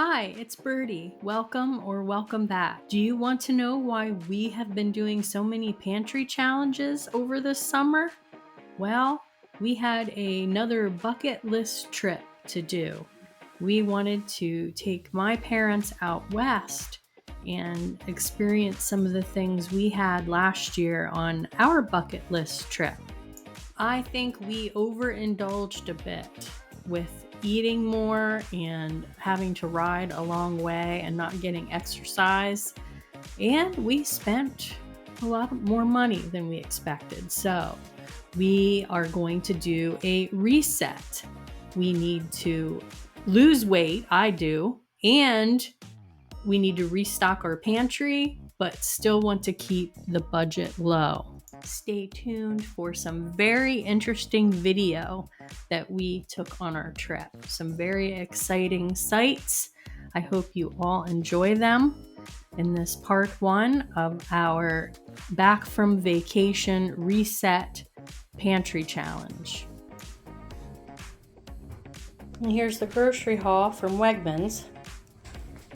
Hi, it's Birdie. Welcome or welcome back. Do you want to know why we have been doing so many pantry challenges over this summer? Well, we had another bucket list trip to do. We wanted to take my parents out west and experience some of the things we had last year on our bucket list trip. I think we overindulged a bit with eating more and having to ride a long way and not getting exercise. And we spent a lot more money than we expected. So we are going to do a reset. We need to lose weight, I do, and we need to restock our pantry, but still want to keep the budget low. Stay tuned for some very interesting video that we took on our trip. Some very exciting sights. I hope you all enjoy them in this part one of our Back from Vacation Reset Pantry Challenge. And here's the grocery haul from Wegmans.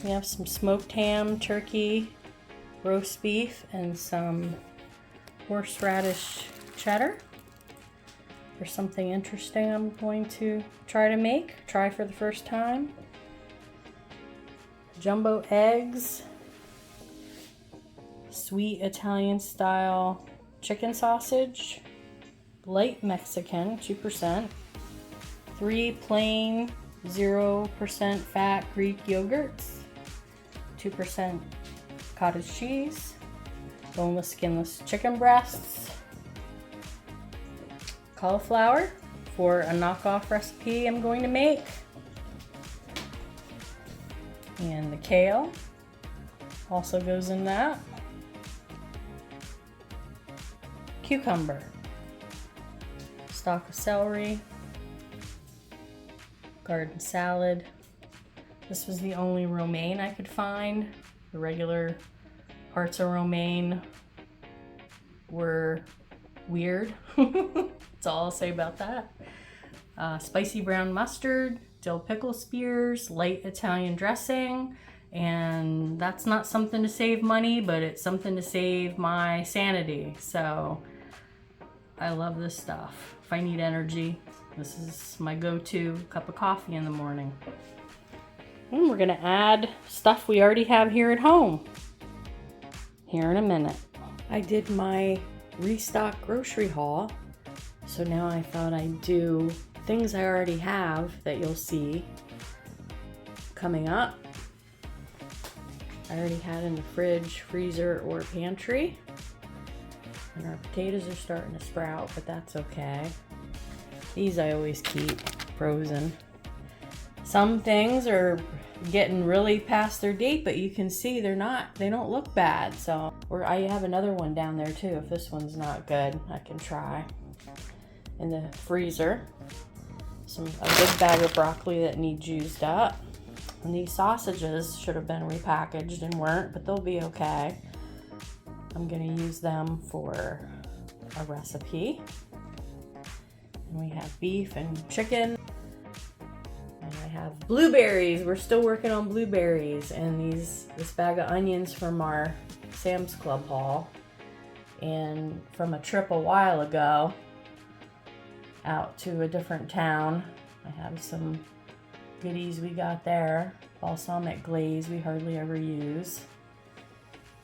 We have some smoked ham, turkey, roast beef, and some horseradish cheddar. There's something interesting I'm going to try for the first time. Jumbo eggs, sweet Italian style chicken sausage, light Mexican, 2%, 3 plain 0% fat Greek yogurts, 2% cottage cheese, boneless, skinless chicken breasts, cauliflower for a knockoff recipe I'm going to make, and the kale also goes in that, cucumber, stalk of celery, garden salad. This was the only romaine I could find. The regular parts of romaine were weird. That's all I'll say about that. Spicy brown mustard, dill pickle spears, light Italian dressing, and that's not something to save money, but it's something to save my sanity. So I love this stuff. If I need energy, this is my go-to cup of coffee in the morning. And we're gonna add stuff we already have here at home here in a minute. I did my restock grocery haul, so now I thought I'd do things I already have that you'll see coming up. I already had in the fridge, freezer, or pantry. And our potatoes are starting to sprout, but that's okay. These I always keep frozen. Some things are getting really past their date, but you can see they don't look bad. So, or I have another one down there too. If this one's not good, I can try. In the freezer, a big bag of broccoli that needs used up. And these sausages should have been repackaged and weren't, but they'll be okay. I'm gonna use them for a recipe. And we have beef and chicken. And I have blueberries. We're still working on blueberries. And this bag of onions from our Sam's Club haul. And from a trip a while ago out to a different town. I have some goodies we got there. Balsamic glaze we hardly ever use.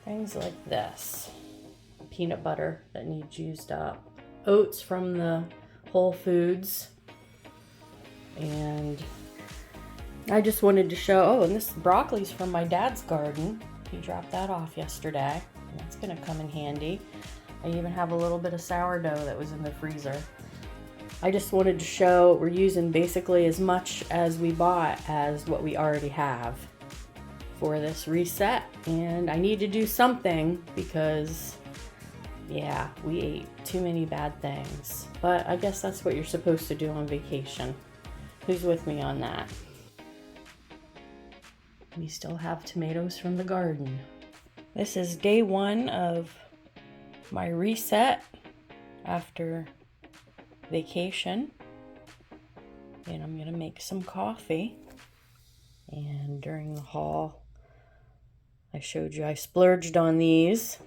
Things like this. Peanut butter that needs used up. Oats from the Whole Foods. And I just wanted to show, and this broccoli's from my dad's garden. He dropped that off yesterday. And that's gonna come in handy. I even have a little bit of sourdough that was in the freezer. I just wanted to show we're using basically as much as we bought as what we already have for this reset. And I need to do something because, yeah, we ate too many bad things. But I guess that's what you're supposed to do on vacation. Who's with me on that? We still have tomatoes from the garden. This is day one of my reset after vacation. And I'm gonna make some coffee. And during the haul, I showed you I splurged on these.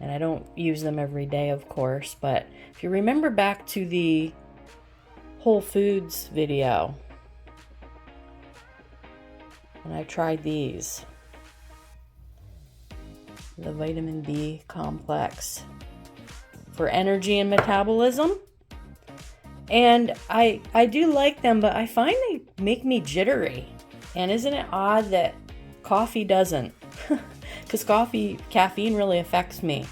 And I don't use them every day, of course, but if you remember back to the Whole Foods video, and I tried these, the vitamin B complex for energy and metabolism. And I do like them, but I find they make me jittery. And isn't it odd that coffee doesn't? Because caffeine really affects me.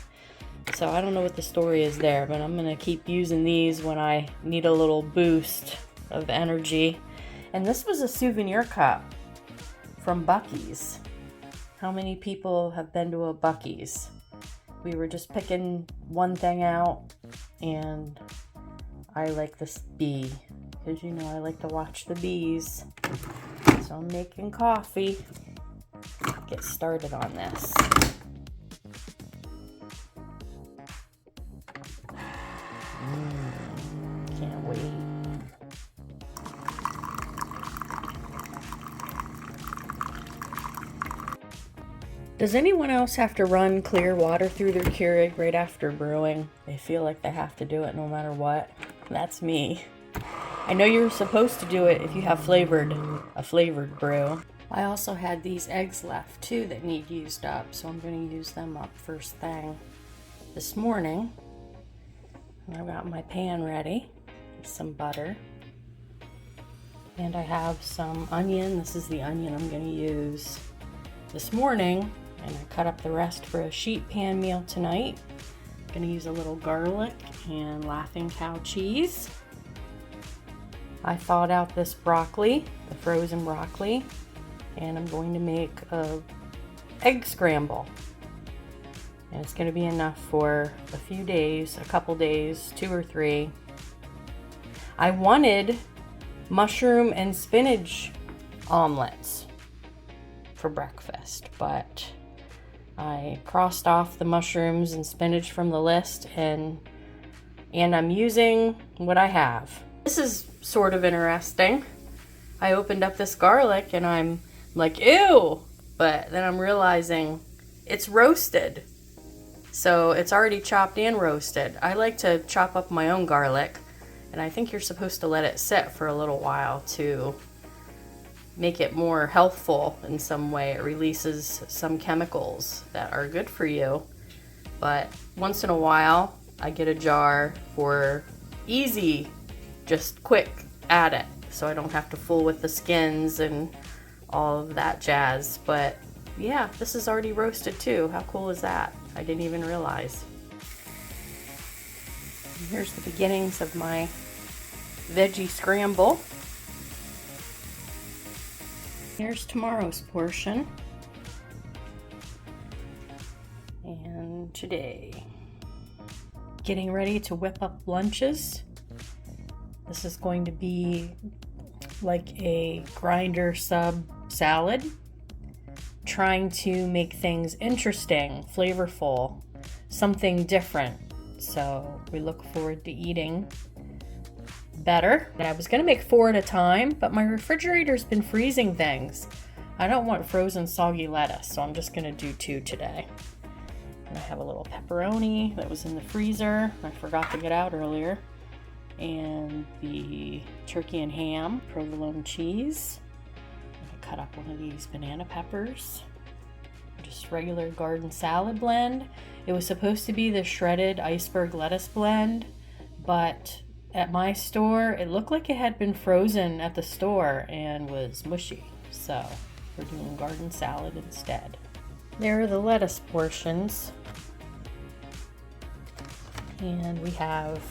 So I don't know what the story is there, but I'm going to keep using these when I need a little boost of energy. And this was a souvenir cup from Buc-ee's. How many people have been to a Buc-ee's? We were just picking one thing out, and I like this bee, because you know I like to watch the bees. So I'm making coffee. Get started on this. Can't wait. Does anyone else have to run clear water through their Keurig right after brewing? They feel like they have to do it no matter what. That's me. I know you're supposed to do it if you have a flavored brew. I also had these eggs left too that need used up, so I'm going to use them up first thing this morning. I've got my pan ready, some butter, and I have some onion. This is the onion I'm going to use this morning, and I cut up the rest for a sheet pan meal tonight. I'm going to use a little garlic and Laughing Cow cheese. I thawed out this broccoli, the frozen broccoli, and I'm going to make a egg scramble. And it's going to be enough for a few days, a couple days, 2 or 3. I wanted mushroom and spinach omelets for breakfast, but I crossed off the mushrooms and spinach from the list, and I'm using what I have. This is sort of interesting. I opened up this garlic and I'm like, ew, but then I'm realizing it's roasted. So it's already chopped and roasted. I like to chop up my own garlic, and I think you're supposed to let it sit for a little while to make it more healthful in some way. It releases some chemicals that are good for you. But once in a while, I get a jar for easy, just quick at it, so I don't have to fool with the skins and all of that jazz. But yeah, this is already roasted too. How cool is that? I didn't even realize. And here's the beginnings of my veggie scramble. Here's tomorrow's portion. And today, getting ready to whip up lunches. This is going to be like a grinder sub salad, trying to make things interesting, flavorful, something different. So we look forward to eating better. I was going to make 4 at a time, but my refrigerator's been freezing things. I don't want frozen soggy lettuce, so I'm just going to do 2 today. And I have a little pepperoni that was in the freezer. I forgot to get out earlier. And the turkey and ham, provolone cheese. I'm going to cut up one of these banana peppers. Just regular garden salad blend. It was supposed to be the shredded iceberg lettuce blend, but at my store, it looked like it had been frozen at the store and was mushy. So we're doing garden salad instead. There are the lettuce portions. And we have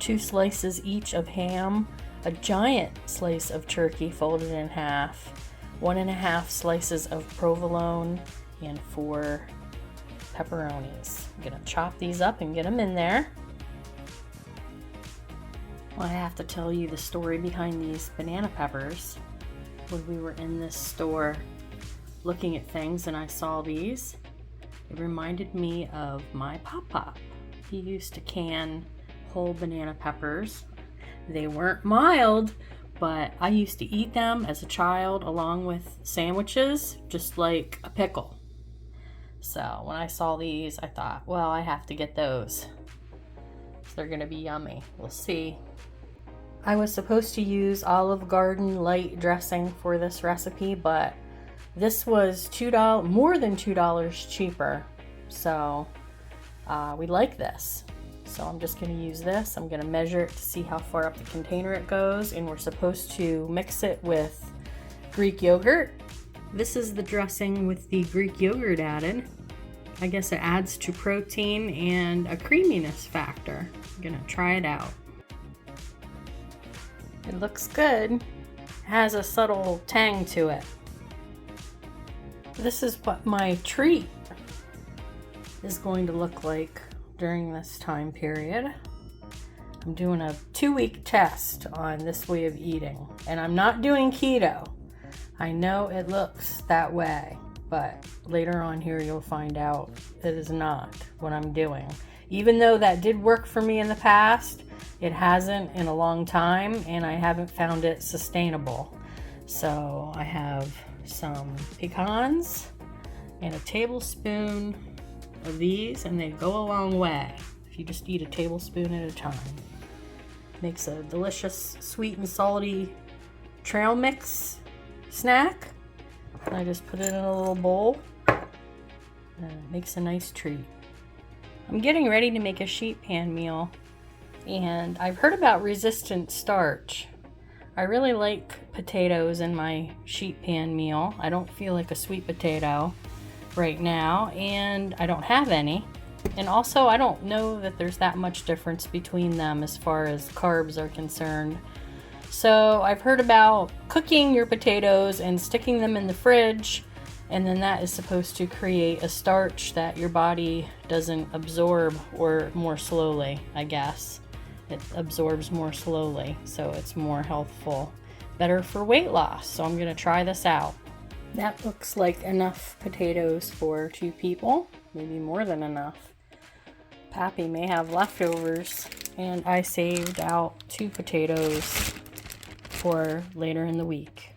2 slices each of ham, a giant slice of turkey folded in half, 1.5 slices of provolone, and 4 pepperonis. I'm gonna chop these up and get them in there. Well, I have to tell you the story behind these banana peppers. When we were in this store looking at things and I saw these, it reminded me of my pop-pop. He used to can whole banana peppers. They weren't mild, but I used to eat them as a child along with sandwiches, just like a pickle. So when I saw these, I thought, well, I have to get those. They're gonna be yummy. We'll see. I was supposed to use Olive Garden light dressing for this recipe, but this was $2, more than $2 cheaper. So we like this. So I'm just gonna use this. I'm gonna measure it to see how far up the container it goes, and we're supposed to mix it with Greek yogurt. This is the dressing with the Greek yogurt added. I guess it adds to protein and a creaminess factor. I'm gonna try it out. It looks good. It has a subtle tang to it. This is what my treat is going to look like during this time period. I'm doing a 2-week test on this way of eating, and I'm not doing keto. I know it looks that way, but later on here you'll find out it is not what I'm doing. Even though that did work for me in the past, it hasn't in a long time, and I haven't found it sustainable. So I have some pecans and a tablespoon of these, and they go a long way if you just eat a tablespoon at a time. Makes a delicious sweet and salty trail mix snack. I just put it in a little bowl, and it makes a nice treat. I'm getting ready to make a sheet pan meal, and I've heard about resistant starch. I really like potatoes in my sheet pan meal. I don't feel like a sweet potato right now, and I don't have any. And also, I don't know that there's that much difference between them as far as carbs are concerned. So I've heard about cooking your potatoes and sticking them in the fridge, and then that is supposed to create a starch that your body doesn't absorb, or more slowly, I guess. It absorbs more slowly, so it's more healthful. Better for weight loss, so I'm gonna try this out. That looks like enough potatoes for 2 people, maybe more than enough. Pappy may have leftovers, and I saved out 2 potatoes for later in the week.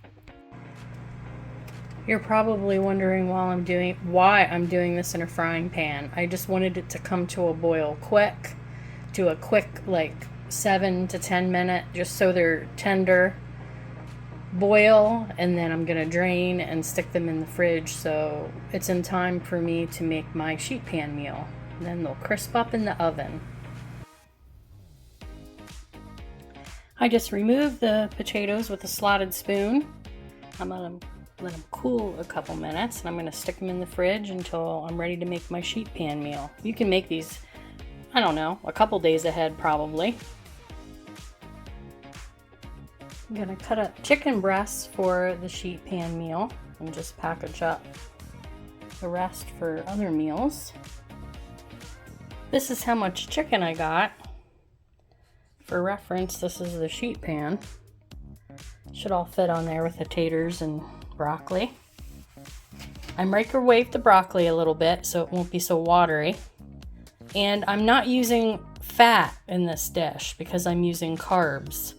You're probably wondering why I'm doing this in a frying pan. I just wanted it to come to a boil quick, to a quick like 7 to 10 minute, just so they're tender boil, and then I'm gonna drain and stick them in the fridge so it's in time for me to make my sheet pan meal. And then they'll crisp up in the oven. I just removed the potatoes with a slotted spoon. I'm gonna let them cool a couple minutes, and I'm gonna stick them in the fridge until I'm ready to make my sheet pan meal. You can make these, I don't know, a couple days ahead probably. I'm gonna cut up chicken breasts for the sheet pan meal and just package up the rest for other meals. This is how much chicken I got. For reference, this is the sheet pan. Should all fit on there with the taters and broccoli. I microwaved the broccoli a little bit so it won't be so watery. And I'm not using fat in this dish because I'm using carbs.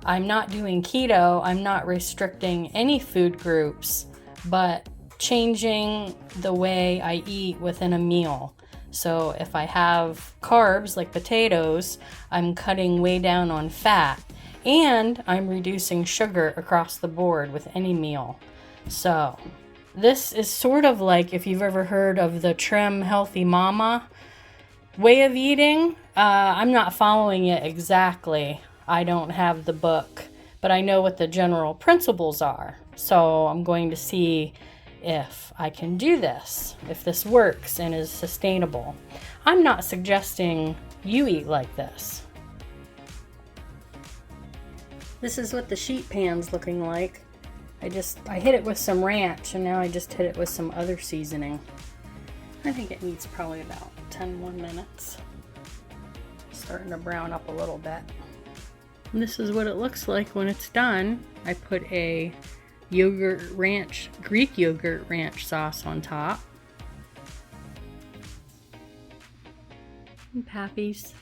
I'm not doing keto, I'm not restricting any food groups, but changing the way I eat within a meal. So if I have carbs like potatoes, I'm cutting way down on fat, and I'm reducing sugar across the board with any meal. So this is sort of like, if you've ever heard of the Trim Healthy Mama way of eating. I'm not following it exactly. I don't have the book, but I know what the general principles are. So I'm going to see if I can do this, if this works and is sustainable. I'm not suggesting you eat like this. This is what the sheet pan's looking like. I hit it with some ranch, and now I just hit it with some other seasoning. I think it needs probably about 10 more minutes. Starting to brown up a little bit. And this is what it looks like when it's done. I put a Greek yogurt ranch sauce on top. And Pappy's.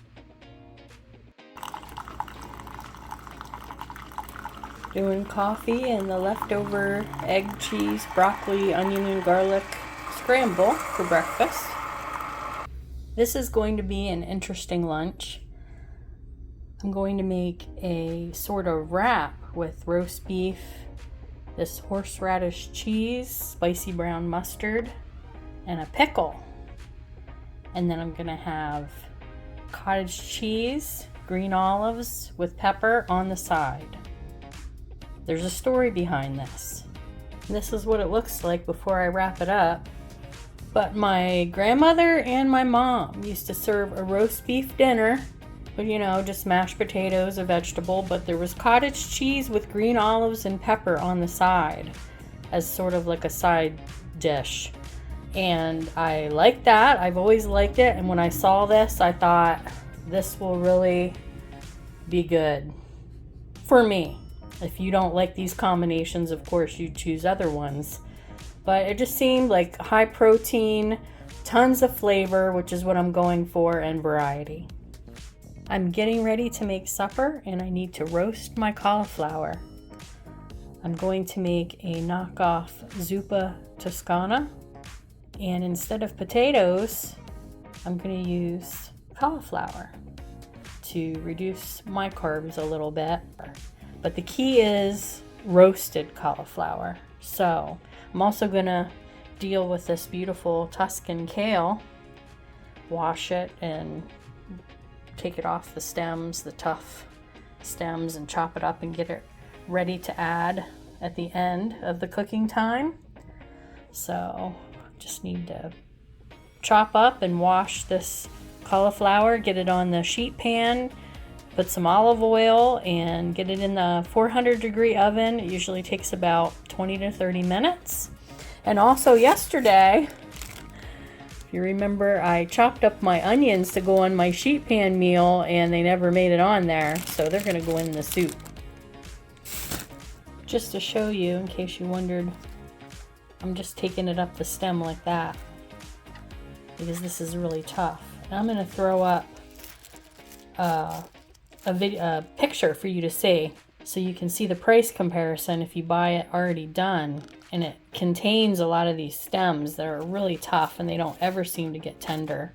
Doing coffee and the leftover egg, cheese, broccoli, onion, and garlic scramble for breakfast. This is going to be an interesting lunch. I'm going to make a sort of wrap with roast beef, this horseradish cheese, spicy brown mustard, and a pickle. And then I'm going to have cottage cheese, green olives with pepper on the side. There's a story behind this. This is what it looks like before I wrap it up. But my grandmother and my mom used to serve a roast beef dinner with, just mashed potatoes, a vegetable, but there was cottage cheese with green olives and pepper on the side as sort of like a side dish. And I like that. I've always liked it. And when I saw this, I thought this will really be good for me. If you don't like these combinations, of course, you choose other ones. But it just seemed like high protein, tons of flavor, which is what I'm going for, and variety. I'm getting ready to make supper, and I need to roast my cauliflower. I'm going to make a knockoff Zupa Tuscana. And instead of potatoes, I'm going to use cauliflower to reduce my carbs a little bit. But the key is roasted cauliflower. So I'm also going to deal with this beautiful Tuscan kale, wash it and take it off the stems, the tough stems, and chop it up and get it ready to add at the end of the cooking time. So just need to chop up and wash this cauliflower, get it on the sheet pan, put some olive oil, and get it in the 400-degree oven. It usually takes about 20 to 30 minutes. And also yesterday, if you remember, I chopped up my onions to go on my sheet pan meal, and they never made it on there, so they're going to go in the soup. Just to show you, in case you wondered, I'm just taking it up the stem like that because this is really tough. And I'm going to throw up a picture for you to see so you can see the price comparison if you buy it already done. And it contains a lot of these stems that are really tough and they don't ever seem to get tender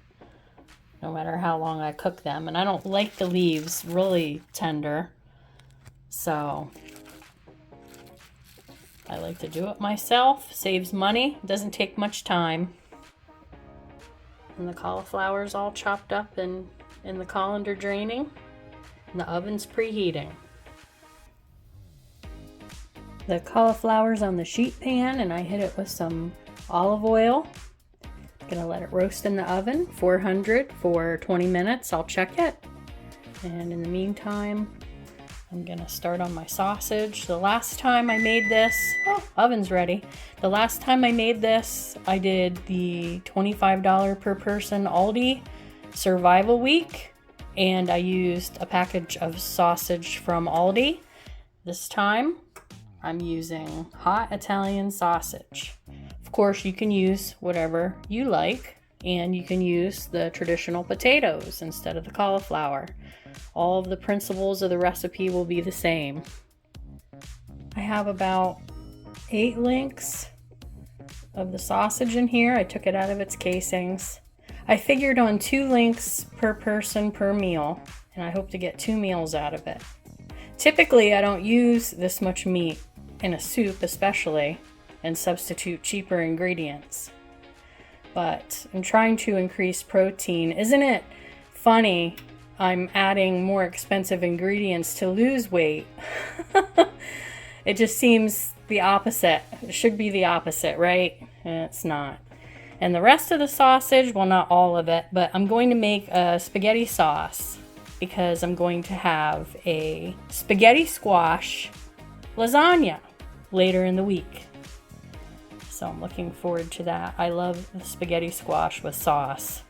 no matter how long I cook them. And I don't like the leaves really tender, so I like to do it myself. Saves money, doesn't take much time. And the cauliflower's all chopped up and in the colander draining. And the oven's preheating. The cauliflower's on the sheet pan and I hit it with some olive oil. Gonna let it roast in the oven, 400 for 20 minutes. I'll check it. And in the meantime, I'm gonna start on my sausage. The last time I made this, oven's ready. The last time I made this, I did the $25 per person Aldi Survival Week, and I used a package of sausage from Aldi. This time, I'm using hot Italian sausage. Of course, you can use whatever you like, and you can use the traditional potatoes instead of the cauliflower. All of the principles of the recipe will be the same. I have about 8 links of the sausage in here. I took it out of its casings. I figured on 2 links per person per meal, and I hope to get 2 meals out of it. Typically, I don't use this much meat in a soup especially, and substitute cheaper ingredients. But I'm trying to increase protein. Isn't it funny? I'm adding more expensive ingredients to lose weight. It just seems the opposite. It should be the opposite, right? And it's not. And the rest of the sausage, well, not all of it, but I'm going to make a spaghetti sauce because I'm going to have a spaghetti squash lasagna later in the week. So I'm looking forward to that. I love the spaghetti squash with sauce.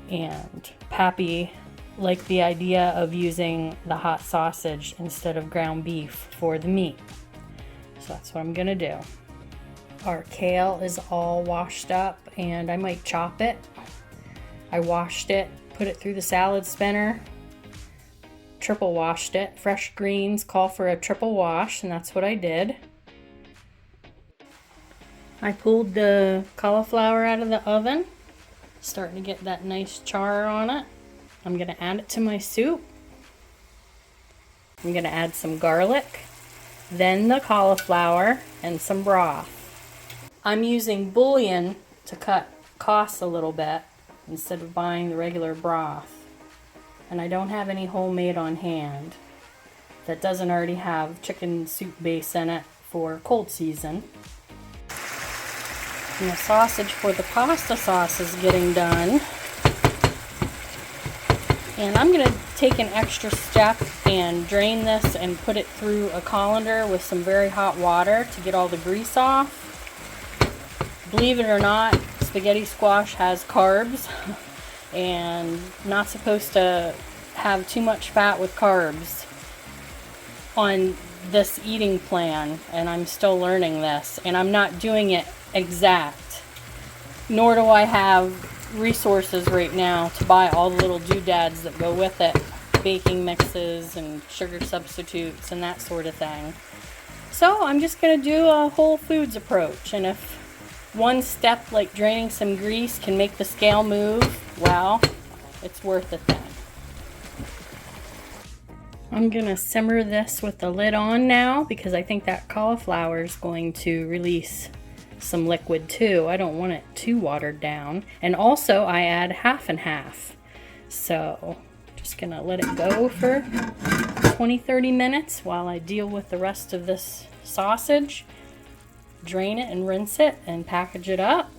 And Pappy liked the idea of using the hot sausage instead of ground beef for the meat. So that's what I'm gonna do. Our kale is all washed up and I might chop it. I washed it, put it through the salad spinner, triple washed it. Fresh greens call for a triple wash, and that's what I did. I pulled the cauliflower out of the oven, starting to get that nice char on it. I'm gonna add it to my soup. I'm gonna add some garlic, then the cauliflower, and some broth. I'm using bouillon to cut costs a little bit instead of buying the regular broth. And I don't have any homemade on hand that doesn't already have chicken soup base in it for cold season. And the sausage for the pasta sauce is getting done. And I'm going to take an extra step and drain this and put it through a colander with some very hot water to get all the grease off. Believe it or not, spaghetti squash has carbs and not supposed to have too much fat with carbs on this eating plan, and I'm still learning this, and I'm not doing it exact, nor do I have resources right now to buy all the little doodads that go with it, baking mixes and sugar substitutes and that sort of thing. So I'm just going to do a whole foods approach, and if one step like draining some grease can make the scale move, well, it's worth it then. I'm going to simmer this with the lid on now because I think that cauliflower is going to release some liquid too. I don't want it too watered down. And also I add half and half. So just going to let it go for 20-30 minutes while I deal with the rest of this sausage. Drain it and rinse it and package it up.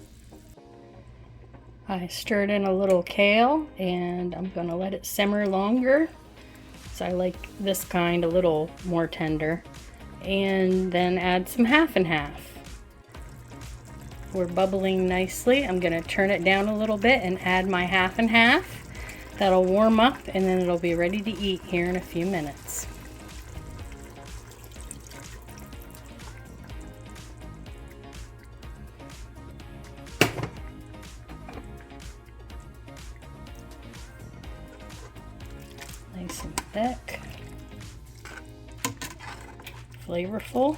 I stirred in a little kale and I'm going to let it simmer longer. So I like this kind a little more tender. And then add some half and half. We're bubbling nicely. I'm going to turn it down a little bit and add my half and half. That'll warm up and then it'll be ready to eat here in a few minutes. Nice and thick, flavorful.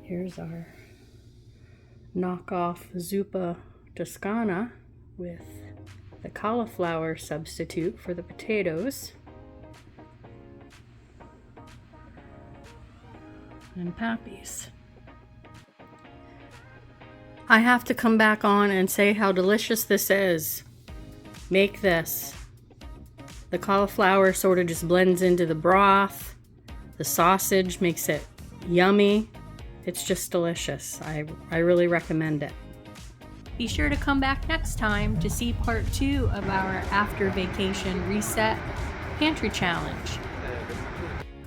Here's our knockoff Zupa Tuscana with the cauliflower substitute for the potatoes. And pappies. I have to come back on and say how delicious this is. Make this. The cauliflower sort of just blends into the broth. The sausage makes it yummy. It's just delicious. I really recommend it. Be sure to come back next time to see part 2 of our after vacation reset pantry challenge.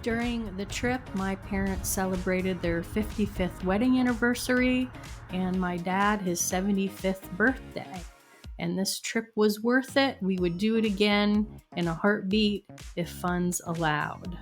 During the trip, my parents celebrated their 55th wedding anniversary and my dad his 75th birthday. And this trip was worth it. We would do it again in a heartbeat if funds allowed.